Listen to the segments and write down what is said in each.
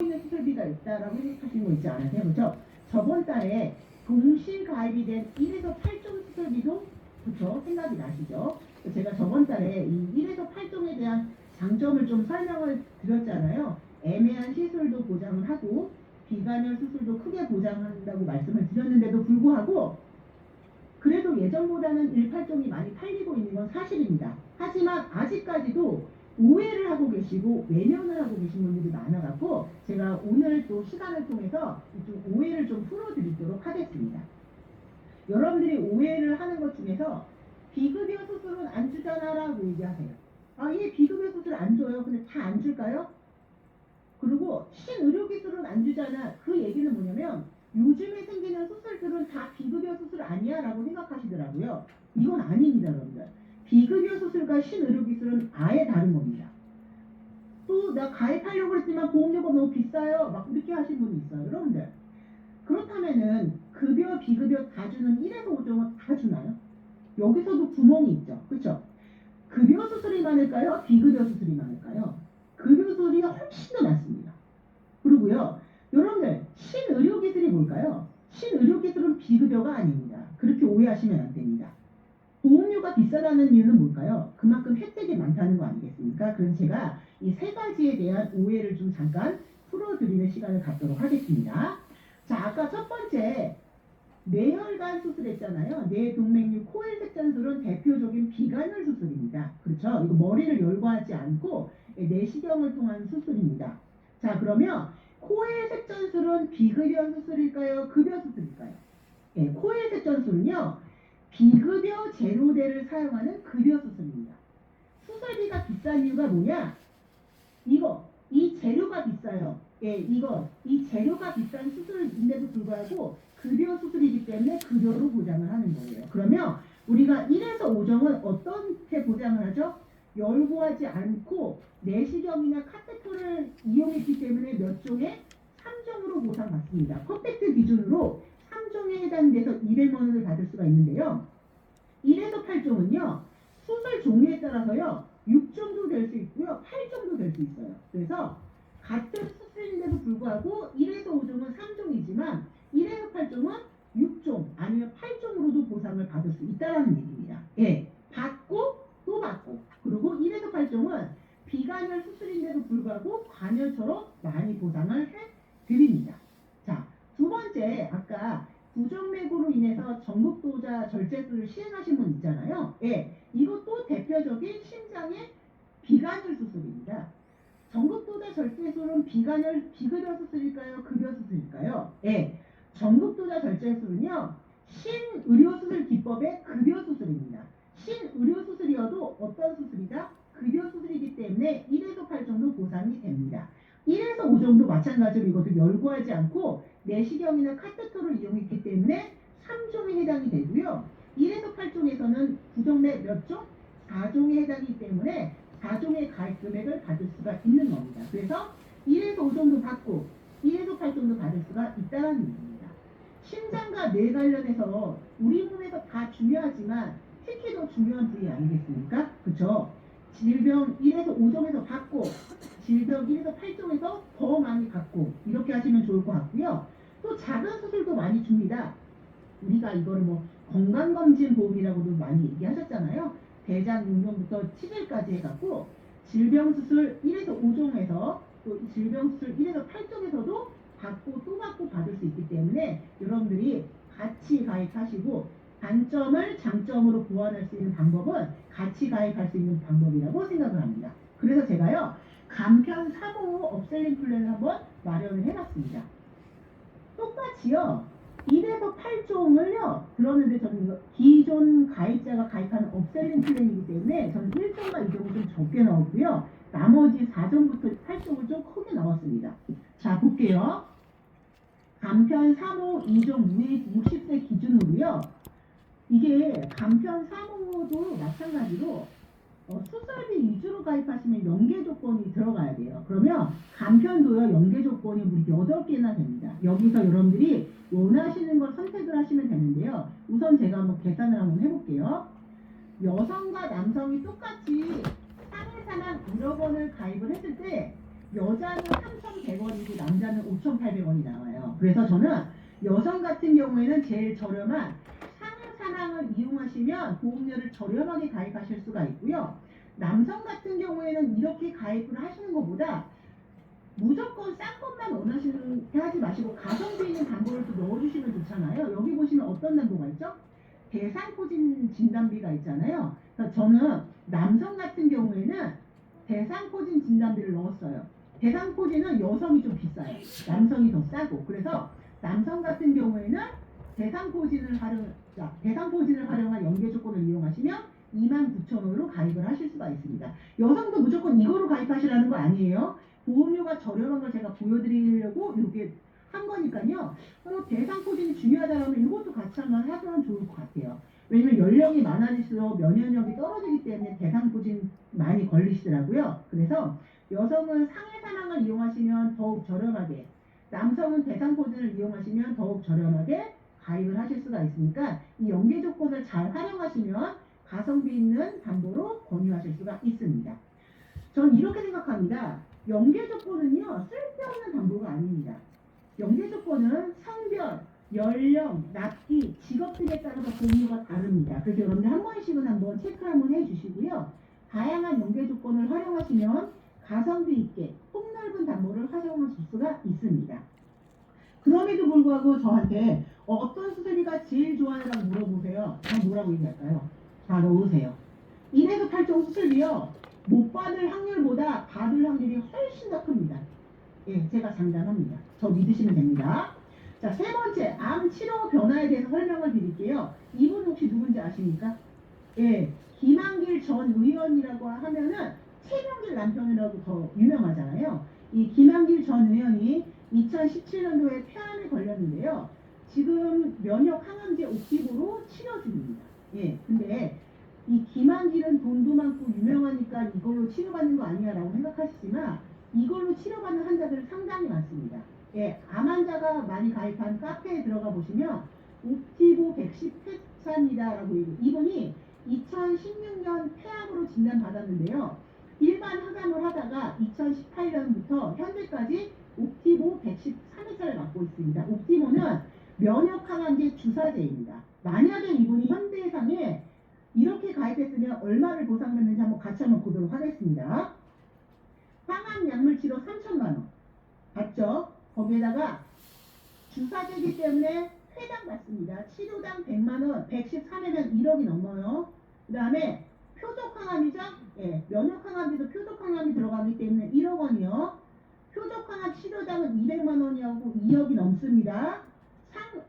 있는 수술비가 있다라고 생각하시는 거 있지 않으세요? 그렇죠? 저번 달에 동시 가입이 된 1에서 8종 수술비도 그렇죠? 생각이 나시죠? 제가 저번 달에 이 1에서 8종에 대한 장점을 좀 설명을 드렸잖아요. 애매한 시술도 보장을 하고 비관혈 수술도 크게 보장한다고 말씀을 드렸는데도 불구하고 그래도 예전보다는 1,8종이 많이 팔리고 있는 건 사실입니다. 하지만 아직까지도 오해를 하고 계시고 외면을 하고 계신 분들이 많아갖고 제가 오늘 또 시간을 통해서 좀 오해를 좀 풀어드리도록 하겠습니다. 여러분들이 오해를 하는 것 중에서 비급여 수술은 안 주잖아 라고 얘기하세요. 아, 예, 비급여 수술 안 줘요. 근데 다 안 줄까요? 그리고 신의료기술은 안 주잖아. 그 얘기는 뭐냐면 요즘에 생기는 수술들은 다 비급여 수술 아니야 라고 생각하시더라고요. 이건 아닙니다, 여러분들. 비급여 수술과 신의료기술은 아예 다른 겁니다. 또 나 가입하려고 했지만 보험료가 너무 비싸요. 막 이렇게 하신 분이 있어요. 여러분들. 그렇다면은 급여, 비급여 다 주는 1에서 5종은 다 주나요? 여기서도 구멍이 있죠. 그렇죠? 급여 수술이 많을까요? 비급여 수술이 많을까요? 급여 수술이 훨씬 더 많습니다. 그리고요. 여러분들 신의료기술이 뭘까요? 신의료기술은 비급여가 아닙니다. 그렇게 오해하시면 안 됩니다. 보험료가 비싸다는 이유는 뭘까요? 그만큼 혜택이 많다는 거 아니겠습니까? 그럼 제가 이 세 가지에 대한 오해를 좀 잠깐 풀어드리는 시간을 갖도록 하겠습니다. 자, 아까 첫 번째 뇌혈관 수술했잖아요. 뇌동맥류 코일색전술은 대표적인 비관혈 수술입니다. 그렇죠? 이거 머리를 열거하지 않고 내시경을 통한 수술입니다. 자, 그러면 코일색전술은 비급여 수술일까요? 급여 수술일까요? 네, 코일색전술은요. 비급여 제로대를 사용하는 급여 수술입니다. 수술비가 비싼 이유가 뭐냐? 이 재료가 비싸요. 예, 이 재료가 비싼 수술인데도 불구하고 급여 수술이기 때문에 급여로 보장을 하는 거예요. 그러면 우리가 1에서 5종은 어떻게 보장을 하죠? 열고하지 않고 내시경이나 카테터를 이용했기 때문에 몇 종에 3종으로 보상받습니다. 퍼펙트 기준으로 3종에 해당돼서 200만 원을 받을 수가 있는데요. 1에서 8종은요. 수술 종류에 따라서요. 6종도 될 수 있고요. 8종도 될 수 있어요. 그래서 같은 수술인데도 불구하고 1에서 5종은 3종이지만 1에서 8종은 6종 아니면 8종으로도 보상을 받을 수 있다는 얘기입니다. 예, 받고 또 받고 그리고 1에서 8종은 비관혈 수술인데도 불구하고 관혈처럼 많이 보상을 해드립니다. 자, 두 번째 아까 부정맥으로 인해서 전극도자 절제술을 시행하신 분 있잖아요. 예, 이것도 대표적인 심장의 비관혈 수술입니다. 전극도자 절제술은 비급여 수술일까요? 급여 수술일까요? 예, 전극도자 절제술은요. 신의료수술 기법의 급여 수술입니다. 신의료수술이어도 어떤 수술이다? 급여 수술이기 때문에 1에서 8종도 보상이 됩니다. 1에서 5종도 마찬가지로 이것도 열고하지 않고 내시경이나 카테터를 이용했기 때문에 3종에 해당이 되고요. 1에서 8종에서는 부정맥 몇 종? 4종에 해당이기 때문에 4종의 가입 금액을 받을 수가 있는 겁니다. 그래서 1에서 5종도 받고 1에서 8종도 받을 수가 있다는 얘기입니다. 심장과 뇌 관련해서 우리 몸에서 다 중요하지만 특히 더 중요한 부위 아니겠습니까? 그쵸? 질병 1에서 5종에서 받고 질병 1에서 8종에서 더 많이 받고 이렇게 하시면 좋을 것 같고요. 또 작은 수술도 많이 줍니다. 우리가 이거를 뭐 건강검진보험이라고도 많이 얘기하셨잖아요. 대장 용종부터 치질까지 해갖고 질병수술 1에서 5종에서 또 질병수술 1에서 8종에서도 받고 또 받고 받을 수 있기 때문에 여러분들이 같이 가입하시고 단점을 장점으로 보완할 수 있는 방법은 같이 가입할 수 있는 방법이라고 생각을 합니다. 그래서 제가요 간편 3호 업셀링 플랜을 한번 마련을 해봤습니다. 똑같이요 1에서 8종을요 들었는데 저는 이거 기존 가입자가 가입하는 업셀링 플랜이기 때문에 저는 1종과 2종을 좀 적게 넣었고요. 나머지 4종부터 8종을 좀 크게 넣었습니다. 자 볼게요. 간편 3호 2종 60세 기준으로요. 이게 간편 3호도 마찬가지로 수술비 위주로 가입하시면 연계 조건이 들어가야 돼요. 그러면 간편도요 연계 조건이 우리 8개나 됩니다. 여기서 여러분들이 원하시는 걸 선택을 하시면 되는데요. 우선 제가 한번 계산을 한번 해볼게요. 여성과 남성이 똑같이 3일 사망 1억 원을 가입을 했을 때 여자는 3,100원이고 남자는 5,800원이 나와요. 그래서 저는 여성 같은 경우에는 제일 저렴한 상해사랑을 이용하시면 보험료를 저렴하게 가입하실 수가 있고요. 남성 같은 경우에는 이렇게 가입을 하시는 것보다 무조건 싼 것만 원하시는 게 하지 마시고 가성비 있는 담보를 또 넣어주시면 좋잖아요. 여기 보시면 어떤 담보가 있죠? 대상포진 진단비가 있잖아요. 그래서 저는 남성 같은 경우에는 대상포진 진단비를 넣었어요. 대상포진은 여성이 좀 비싸요. 남성이 더 싸고. 그래서 남성 같은 경우에는 대상포진을 활용한 연계 조건을 이용하시면 29,000원으로 가입을 하실 수가 있습니다. 여성도 무조건 이거로 가입하시라는 거 아니에요. 보험료가 저렴한 걸 제가 보여드리려고 이렇게 한 거니까요. 대상포진이 중요하다면 이것도 같이 한번 하면 좋을 것 같아요. 왜냐면 연령이 많아질수록 면역력이 떨어지기 때문에 대상포진 많이 걸리시더라고요. 그래서 여성은 상해사망을 이용하시면 더욱 저렴하게, 남성은 대상포진을 이용하시면 더욱 저렴하게 가입을 하실 수가 있으니까 이 연계 조건을 잘 활용하시면 가성비 있는 담보로 권유하실 수가 있습니다. 전 이렇게 생각합니다. 연계 조건은요, 쓸데없는 담보가 아닙니다. 연계 조건은 성별, 연령, 납기, 직업 등에 따라서 보험료가 다릅니다. 그래서 여러분들 한 번씩은 한번 체크 한번 해주시고요. 다양한 연계 조건을 활용하시면 가성비 있게 폭넓은 담보를 활용하실 수가 있습니다. 그럼에도 불구하고 저한테 어떤 수술비가 제일 좋아요라고 물어보세요. 저 뭐라고 얘기할까요? 다 넣으세요. 1에서 8종 수술비요. 못 받을 확률보다 받을 확률이 훨씬 더 큽니다. 예, 제가 장담합니다. 저 믿으시면 됩니다. 자, 세 번째, 암 치료 변화에 대해서 설명을 드릴게요. 이분 혹시 누군지 아십니까? 예, 김한길 전 의원이라고 하면은 최명길 남편이라고 더 유명하잖아요. 이 김한길 전 의원이 2017년도에 폐암에 걸렸는데요. 지금 면역 항암제 옥티보로 치료 중입니다. 예, 근데 이 김한길은 돈도 많고 유명하니까 이걸로 치료받는 거 아니야 라고 생각하시지만 이걸로 치료받는 환자들 상당히 많습니다. 예, 암 환자가 많이 가입한 카페에 들어가 보시면 옥티보 110회차입니다 라고 이분이 2016년 폐암으로 진단받았는데요. 일반 항암을 하다가 2018년부터 현재까지 옥티보 113회차를 맞고 있습니다. 옥티보는 면역 항암제 주사제입니다. 만약에 이분이 현대해상에 이렇게 가입했으면 얼마를 보상받는지 한번 같이 한번 보도록 하겠습니다. 항암 약물 치료 3,000만원 받죠? 거기에다가 주사제이기 때문에 회당 받습니다. 치료당 100만원, 113회면 1억이 넘어요. 그 다음에 표적항암이죠? 예, 면역항암제도 표적항암이 들어가기 때문에 1억 원이요. 표적항암 치료당은 200만원이하고 2억이 넘습니다.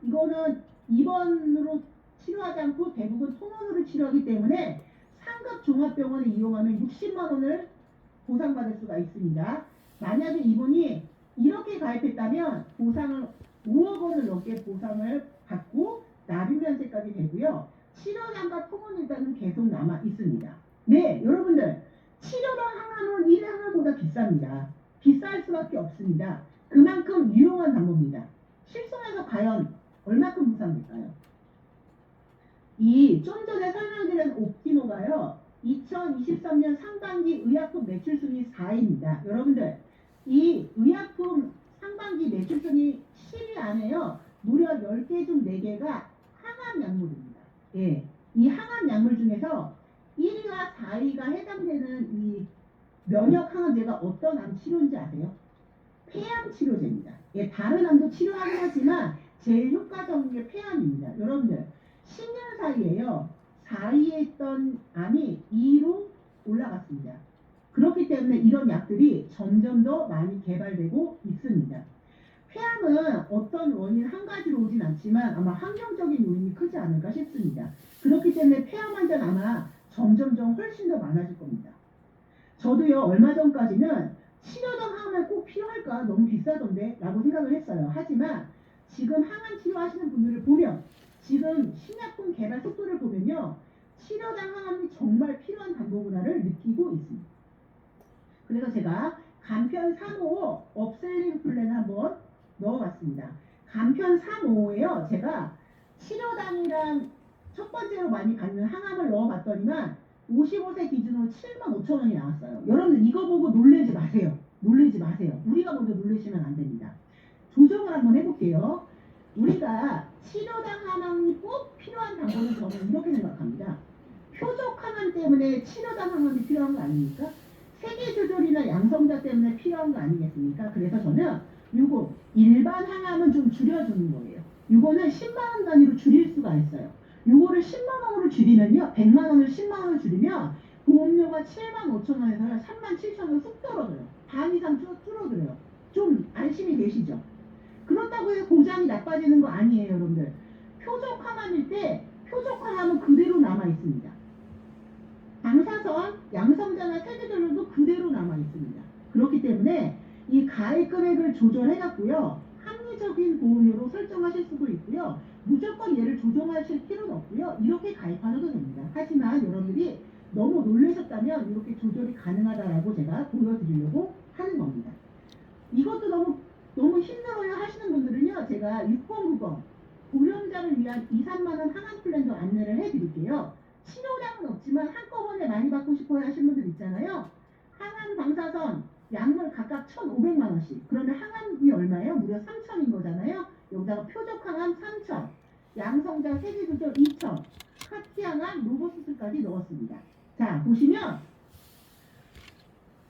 이거는 입원으로 치료하지 않고 대부분 통원으로 치료하기 때문에 상급 종합병원을 이용하면 60만원을 보상받을 수가 있습니다. 만약에 이분이 이렇게 가입했다면 보상을 5억 원을 넘게 보상을 받고 납입면제까지 되고요. 치료량과 통원 일단은 계속 남아 있습니다. 네, 여러분들 치료당 항암은 1회 항암보다 비쌉니다. 비쌀 수밖에 없습니다. 그만큼 유용한 담보입니다. 실손해서 과연 얼마큼 보상될까요? 이 좀 전에 설명드린 옥티모가요. 2023년 상반기 의약품 매출 순위 4위입니다. 여러분들 이 의약품 상반기 매출 순위 10위 안에요. 무려 10개 중 4개가 항암 약물입니다. 예, 이 항암 약물 중에서 1위와 4위가 해당되는 이 면역 항암제가 어떤 암 치료인지 아세요? 폐암 치료제입니다. 예, 다른 암도 치료하긴 하지만 제일 효과적인 게 폐암입니다. 여러분들 10년 사이에요. 4위에 있던 암이 2위로 올라갔습니다. 그렇기 때문에 이런 약들이 점점 더 많이 개발되고 있습니다. 폐암은 어떤 원인 한 가지로 오진 않지만 아마 환경적인 요인이 크지 않을까 싶습니다. 그렇기 때문에 폐암 환자는 아마 점점점 훨씬 더 많아질 겁니다. 저도요, 얼마 전까지는 치료당 항암이 꼭 필요할까? 너무 비싸던데? 라고 생각을 했어요. 하지만 지금 항암 치료하시는 분들을 보면 지금 신약품 개발 속도를 보면요. 치료당 항암이 정말 필요한 담보구나를 느끼고 있습니다. 그래서 제가 간편 3호 업셀링 플랜을 한번 넣어봤습니다. 간편 3호에요. 제가 치료당이랑 첫 번째로 많이 받는 항암을 넣어봤더니만 55세 기준으로 75,000원이 나왔어요. 여러분들 이거 보고 놀라지 마세요. 놀리지 마세요. 우리가 먼저 놀리시면 안 됩니다. 조정을 한번 해볼게요. 우리가 치료당 항암이 꼭 필요한 방법은 저는 이렇게 생각합니다. 표적 항암 때문에 치료당 항암이 필요한 거 아닙니까? 세계 조절이나 양성자 때문에 필요한 거 아니겠습니까? 그래서 저는 요거 일반 항암은 좀 줄여주는 거예요. 요거는 10만원 단위로 줄일 수가 있어요. 요거를 10만원으로 줄이면요, 100만원을 10만원을 줄이면 보험료가 75,000원에서 37,000원 쑥 떨어져요. 반 이상 줄어들어요. 좀 안심이 되시죠? 그렇다고 해서 보장이 나빠지는 거 아니에요, 여러분들. 표적 항암일 때 표적 항암은 그대로 남아 있습니다. 방사선, 양성자나 세계별로도 그대로 남아 있습니다. 그렇기 때문에 이 가입 금액을 조절해갖고요, 합리적인 보험료로 설정하실 수도 있고요, 무조건 얘를 조정하실 필요는 없고요, 이렇게 가입하셔도 됩니다. 하지만 여러분들이 너무 놀라셨다면 이렇게 조절이 가능하다라고 제가 보여드리려고 하는 겁니다. 이것도 너무 힘들어요 하시는 분들은요, 제가 6090 고령자를 위한 2, 3만원 항암 플랜도 안내를 해드릴게요. 치료량은 없지만 한꺼번에 많이 받고 싶어요 하시는 분들 있잖아요. 항암 방사선 약물 각각 1,500만원씩. 그러면 항암이 얼마예요? 무려 3,000인 거잖아요. 여기다가 표적 항암 3,000, 양성자 세계조절 2,000, 하트 항암 로보수술까지 넣었습니다. 자, 보시면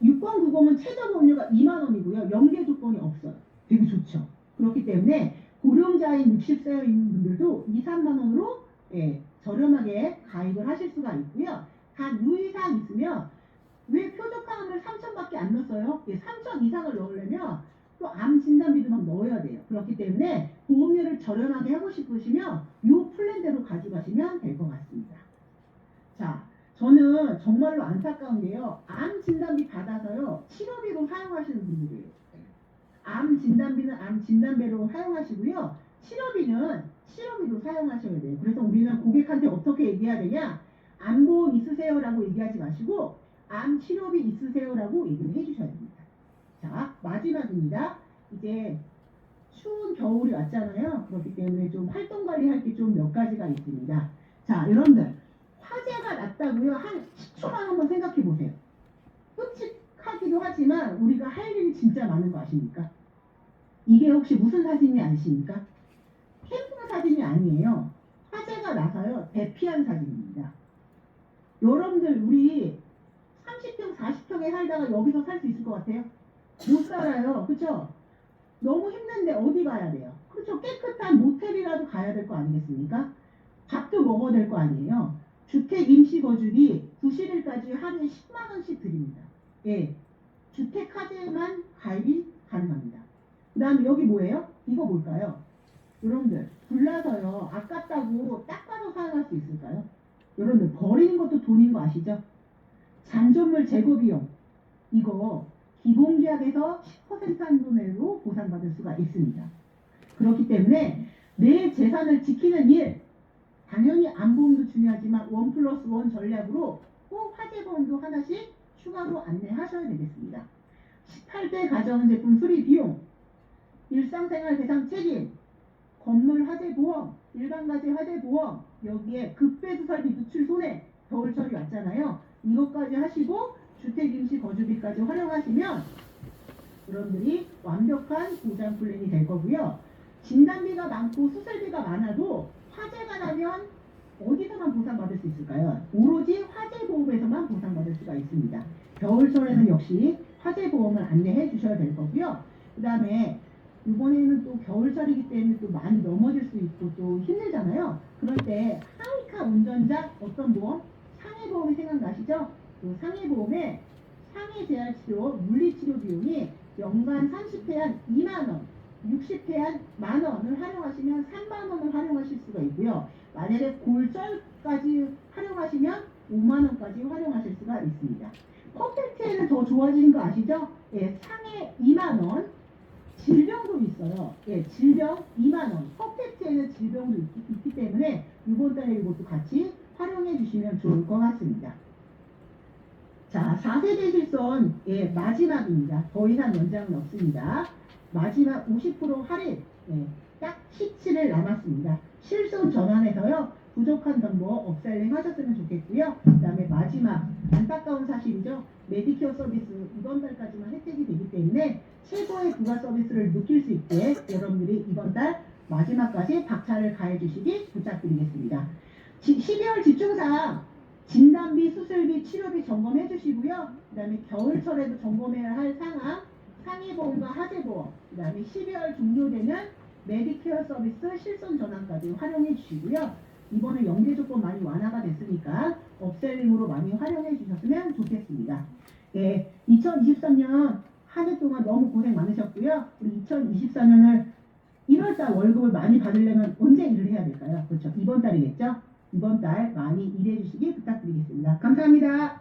6090은 최저 보험료가 2만원이고요. 연계 조건이 없어요. 되게 좋죠. 그렇기 때문에 고령자인 60세인 분들도 2, 3만원으로 저렴하게 가입을 하실 수가 있고요. 단 유의사항 있으면 왜 표적항암을 3,000밖에 안 넣었어요? 3,000 이상을 넣으려면 또 암 진단비도 막 넣어야 돼요. 그렇기 때문에 보험료를 저렴하게 하고 싶으시면 이 플랜대로 가져가시면 될 것 같습니다. 자, 저는 정말로 안타까운 게요, 암 진단비 받아서요 치료비로 사용하시는 분들이에요. 암 진단비는 암 진단비로 사용하시고요, 치료비는 치료비로 사용하셔야 돼요. 그래서 우리는 고객한테 어떻게 얘기해야 되냐, 암보험 있으세요라고 얘기하지 마시고 암 치료비 있으세요라고 얘기를 해주셔야 됩니다. 자, 마지막입니다. 이제 추운 겨울이 왔잖아요. 그렇기 때문에 좀 활동관리 할 게 좀 몇 가지가 있습니다. 자, 여러분들 화재가 났다고요? 한 10초만 한번 생각해 보세요. 끔찍하기도 하지만 우리가 할 일이 진짜 많은 거 아십니까? 이게 혹시 무슨 사진이 아십니까? 캠핑 사진이 아니에요. 화재가 나서요 대피한 사진입니다. 여러분들 우리 30평 40평에 살다가 여기서 살 수 있을 것 같아요? 못 살아요. 그쵸? 너무 힘든데 어디 가야 돼요? 그렇죠. 깨끗한 모텔이라도 가야 될 거 아니겠습니까? 밥도 먹어야 될 거 아니에요. 주택 임시 거주비 90일까지 하루에 10만원씩 드립니다. 예, 주택 카드에만 가입이 가능합니다. 그 다음에 여기 뭐예요? 이거 뭘까요? 여러분들 불나서요 아깝다고 닦아서 사용할 수 있을까요? 여러분들 버리는 것도 돈인 거 아시죠? 잔존물 제거 비용 이거 기본계약에서 10% 한도 내로 보상받을 수가 있습니다. 그렇기 때문에 내 재산을 지키는 일, 당연히 안보험도 중요하지만 1+1 전략으로 꼭 화재보험도 하나씩 추가로 안내하셔야 되겠습니다. 18대 가전제품 수리 비용, 일상생활 대상 책임, 건물 화재보험, 일반가제 화재보험, 여기에 급배수설비 누출 손해, 겨울철이 왔잖아요. 이것까지 하시고 주택임시 거주비까지 활용하시면 여러분들이 완벽한 보장 플랜이 될 거고요. 진단비가 많고 수술비가 많아도 화재가 나면 어디서만 보상받을 수 있을까요? 오로지 화재보험에서만 보상받을 수가 있습니다. 겨울철에는 역시 화재보험을 안내해 주셔야 될 거고요. 그 다음에 이번에는 또 겨울철이기 때문에 또 많이 넘어질 수 있고 또 힘들잖아요. 그럴 때 하이카 운전자 어떤 보험? 상해보험이 생각나시죠? 또 상해보험에 상해재활치료 물리치료 비용이 연간 30회한 2만원, 60회한 만원을 활용하시면 3만원을 활용하실 수가 있고요. 만약에 골절까지 활용하시면 5만원까지 활용하실 수가 있습니다. 퍼펙트에는 더 좋아지는 거 아시죠? 예, 상해 2만원, 질병도 있어요. 예, 질병 2만원. 퍼펙트에는 질병도 있기 때문에 이번 달에 이것도 같이 활용해 주시면 좋을 것 같습니다. 자, 4세대 실손 마지막입니다. 더 이상 연장은 없습니다. 마지막 50% 할인 딱 17일 남았습니다. 실손 전환해서요 부족한 정보 업셀링 하셨으면 좋겠고요. 그 다음에 마지막 안타까운 사실이죠. 메디케어 서비스 이번 달까지만 혜택이 되기 때문에 최고의 부가 서비스를 느낄 수 있게 여러분들이 이번 달 마지막까지 박차를 가해 주시기 부탁드리겠습니다. 12월 집중상 진단비, 수술비, 치료비 점검해 주시고요. 그 다음에 겨울철에도 점검해야 할 상황, 상해보험과 하재보험, 그 다음에 12월 종료되는 메디케어 서비스 실손 전환까지 활용해 주시고요. 이번에 연계 조건 많이 완화가 됐으니까 업셀링으로 많이 활용해 주셨으면 좋겠습니다. 네, 2023년 한 해 동안 너무 고생 많으셨고요. 우리 2024년을 1월달 월급을 많이 받으려면 언제 일을 해야 될까요? 그렇죠. 이번 달이겠죠? 이번 달 많이 일해 주시기 부탁드리겠습니다. 감사합니다.